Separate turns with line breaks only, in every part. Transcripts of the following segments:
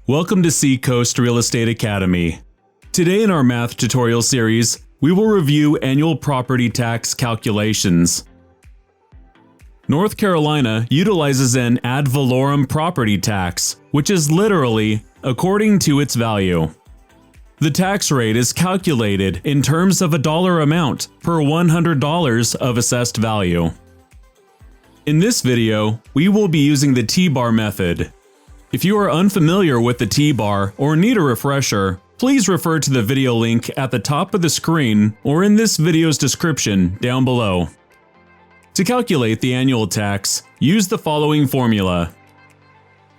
Welcome to Seacoast Real Estate Academy. Today in our math tutorial series, we will review annual property tax calculations. North Carolina utilizes an ad valorem property tax, which is literally according to its value. The tax rate is calculated in terms of a dollar amount per $100 of assessed value. In this video, we will be using the T-bar method. If you are unfamiliar with the T-bar or need a refresher, please refer to the video link at the top of the screen or in this video's description down below. To calculate the annual tax, use the following formula.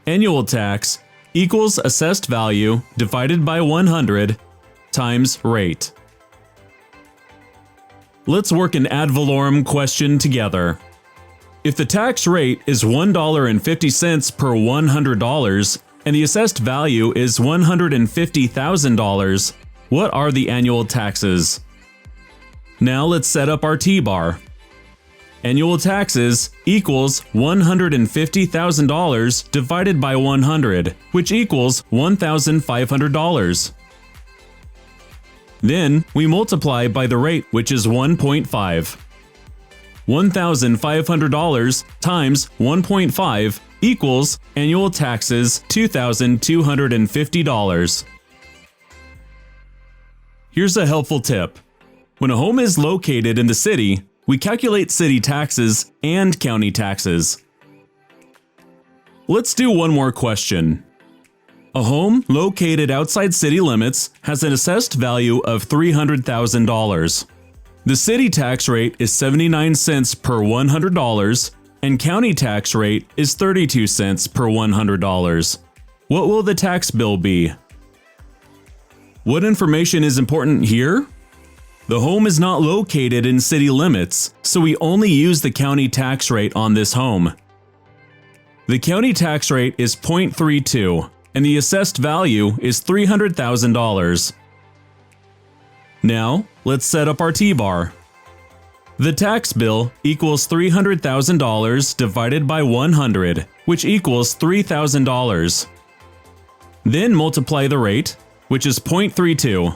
Annual tax equals assessed value divided by 100 times rate. Let's work an ad valorem question together. If the tax rate is $1.50 per $100 and the assessed value is $150,000, what are the annual taxes? Now let's set up our T-bar. Annual taxes equals $150,000 divided by 100, which equals $1,500. Then we multiply by the rate, which is 1.5. $1,500 times 1.5 equals annual taxes $2,250. Here's a helpful tip. When a home is located in the city, we calculate city taxes and county taxes. Let's do one more question. A home located outside city limits has an assessed value of $300,000. The city tax rate is 79 cents per $100 and county tax rate is 32 cents per $100. What will the tax bill be? What information is important here? The home is not located in city limits, so we only use the county tax rate on this home. The county tax rate is 0.32 and the assessed value is $300,000. Now, let's set up our T-bar. The tax bill equals $300,000 divided by 100, which equals $3,000. Then multiply the rate, which is 0.32.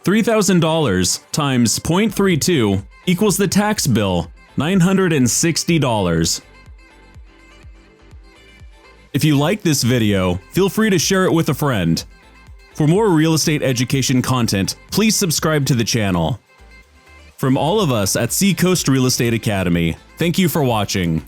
$3,000 times 0.32 equals the tax bill, $960. If you like this video, feel free to share it with a friend. For more real estate education content, please subscribe to the channel. From all of us at Seacoast Real Estate Academy, thank you for watching.